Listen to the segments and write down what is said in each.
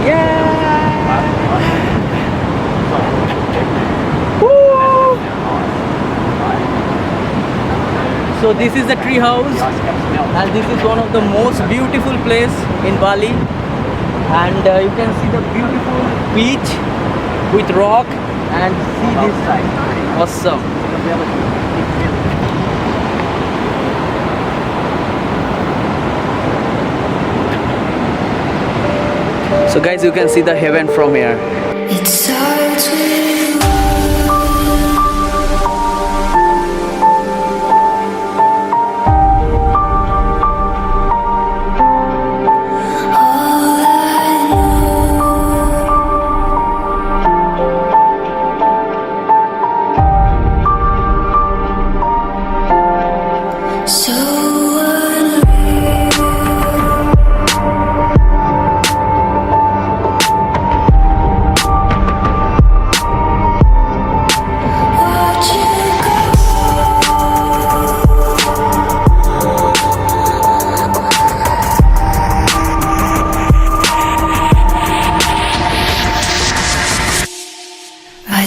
Yeah. Woo. So this is the tree house, and this is one of the most beautiful place in Bali. And you can see the beautiful beach with rock, and see this side. Awesome. So guys, you can see the heaven from here. It starts with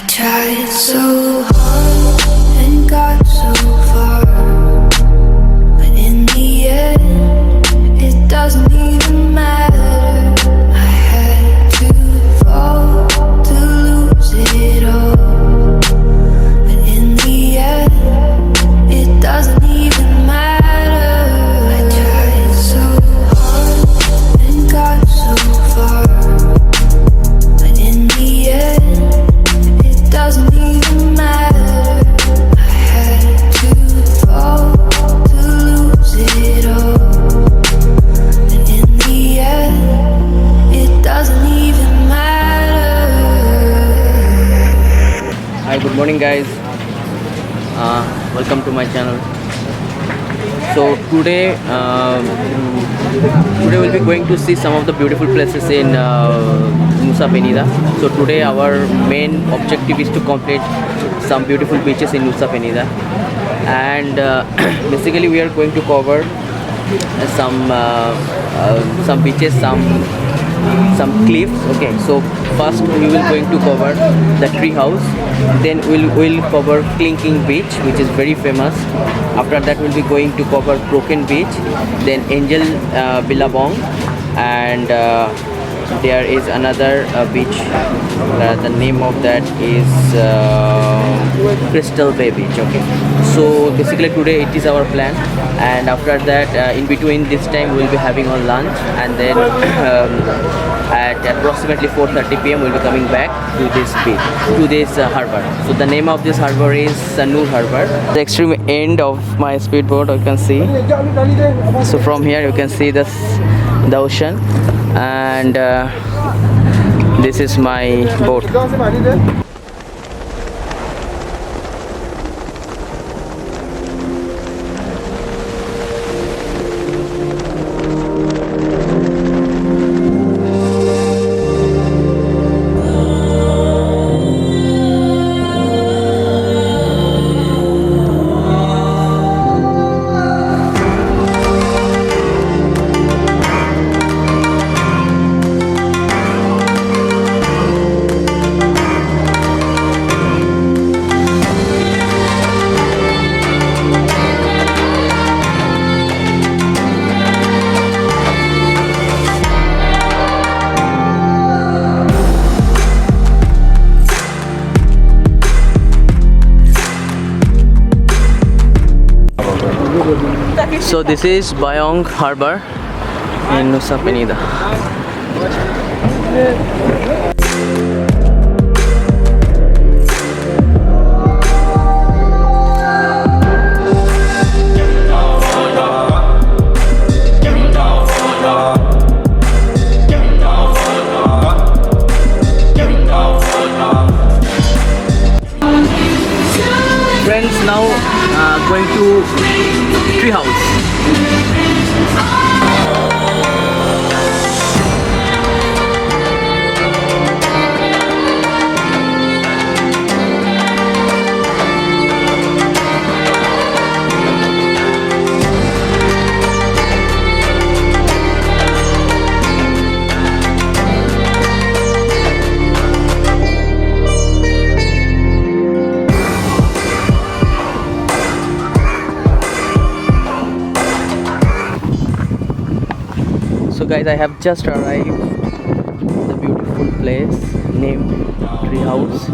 tried so hard and got so far, but in the end, it doesn't even matter. I had to fall to lose it all, but in the end, it doesn't even matter. I tried so hard and got so far, but in the end, doesn't even matter. I had to fall to lose it all, and in the end, it doesn't even matter. Hi, good morning guys. Welcome to my channel. So today we'll be going to see some of the beautiful places in Nusa Penida. So today our main objective is to complete some beautiful beaches in Nusa Penida, and basically we are going to cover some beaches, some cliffs. Okay, so first we will going to cover the tree house, then we'll cover Klungkung Beach, which is very famous. After that we'll be going to cover Broken Beach, then Angel Billabong, and there is another beach. The name of that is Crystal Bay Beach. Okay, so basically today it is our plan, and after that in between this time we'll be having our lunch, and then at approximately 4:30 p.m. we'll be coming back to this beach, to this harbor. So the name of this harbor is Sanur Harbor. The extreme end of my speedboat you can see. So from here you can see the ocean, and this is my boat. So this is Badung Harbor in Nusa Penida. Friends, now going to tree house. guys, I have just arrived in the beautiful place named Tree House.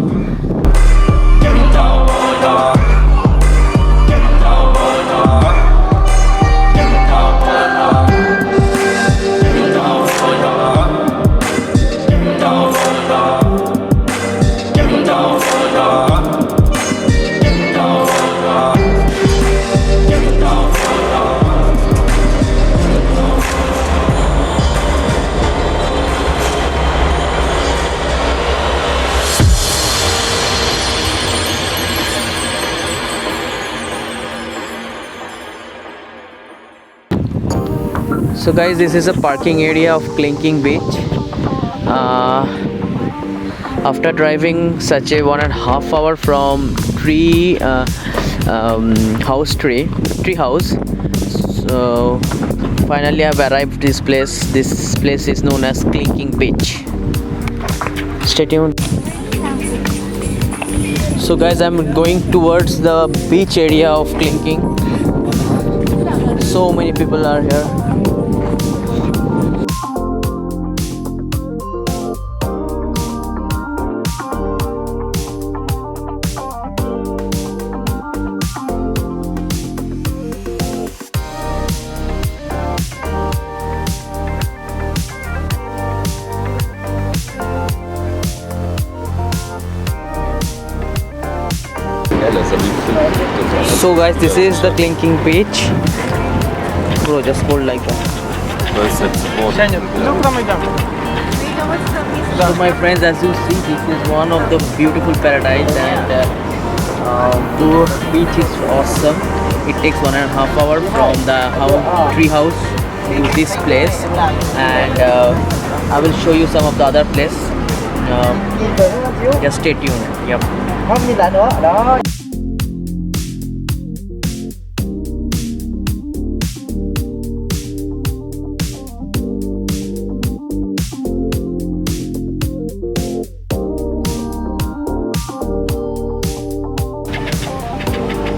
So guys, this is a parking area of Klungkung Beach. After driving such a 1.5 hour from tree house, so finally I've arrived this place. This place is known as Kelingking Beach. Stay tuned. So guys, I'm going towards the beach area of Kelingking. So many people are here. So guys, this is the Klungkung Beach. Bro, just hold like that. So my friends, as you see, this is one of the beautiful paradise, and the beach is awesome. It takes 1.5 hour from the tree house to this place, and I will show you some of the other place. Just stay tuned. Yep.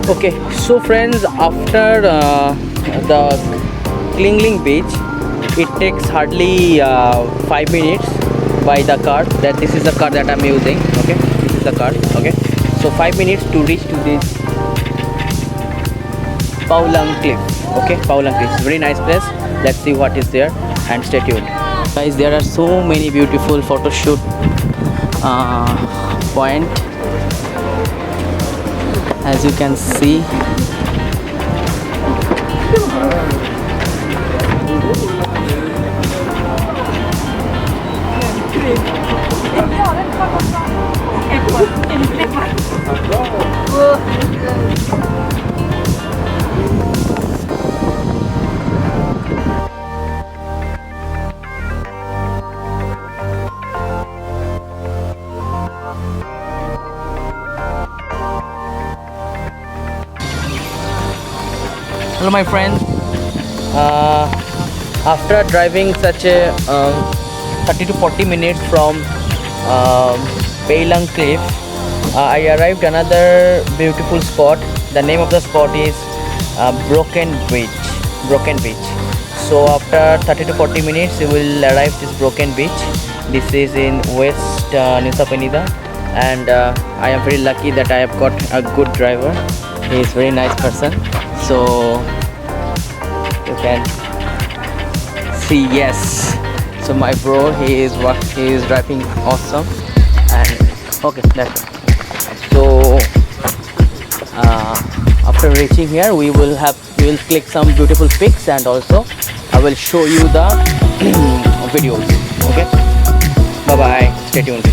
Okay, so friends, after the Klungkung Beach, it takes hardly 5 minutes by the car. This is the car that I'm using. Okay, this is the car. Okay, so 5 minutes to reach to this Paulang Cliff. Okay, Paulang Cliff, very nice place. Let's see what is there and stay tuned. Guys, there are so many beautiful photo shoot point. As you can see, hello my friends. After driving such a 30 to 40 minutes from Paulang Cliff, I arrived another beautiful spot. The name of the spot is Broken Beach. So after 30 to 40 minutes you will arrive this Broken Beach. This is in West Nusa Penida, and I am very lucky that I have got a good driver. He is very nice person. So you can see, yes. So my bro, he is driving awesome. And okay, that's it. So after reaching here, we will click some beautiful pics, and also I will show you the videos. Okay, bye bye. Stay tuned.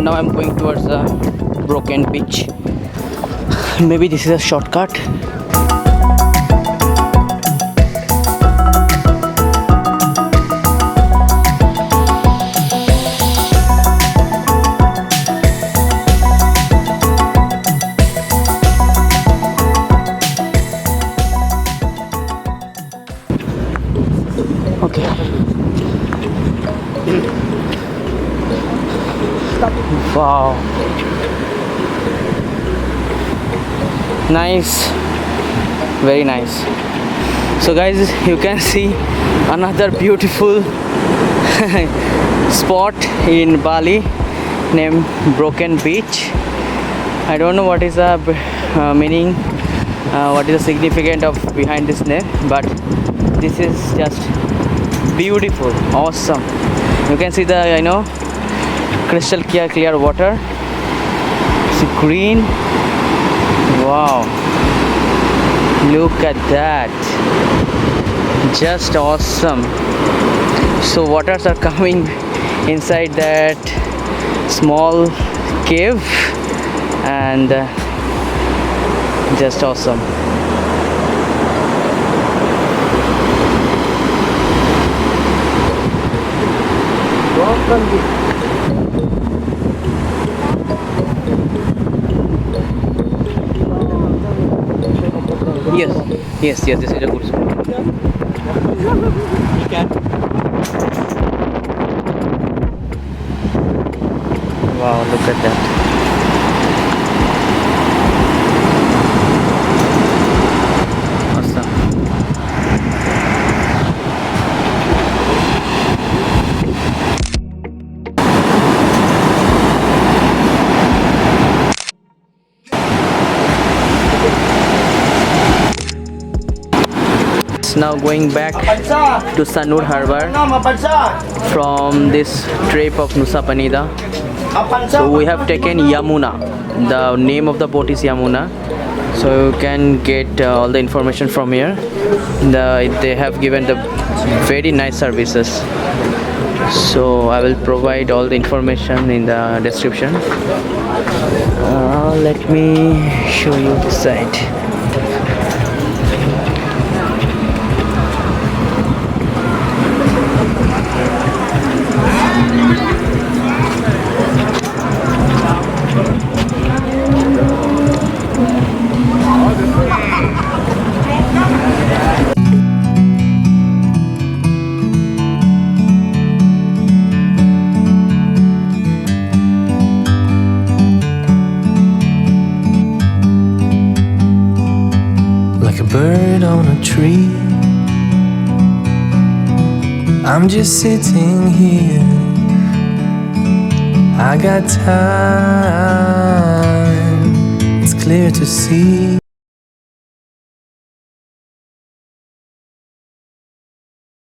now I'm going towards the Broken Beach. Maybe this is a shortcut. Okay. Wow. Nice. Very nice. So guys, you can see another beautiful spot in Bali named Broken Beach. I don't know what is the meaning, what is the significance of behind this name, but this is just beautiful, awesome. You can see the crystal clear water. It's green. Wow, look at that, just awesome. So waters are coming inside that small cave, and just awesome. Yes, this is a good spot. Wow, look at that. Awesome. Now going back to Sanur Harbor from this trip of Nusa Penida. So we have taken Yamuna. The name of the boat is Yamuna. So you can get all the information from here. They have given the very nice services. So I will provide all the information in the description. Let me show you the site. Bird on a tree, I'm just sitting here. I got time, it's clear to see.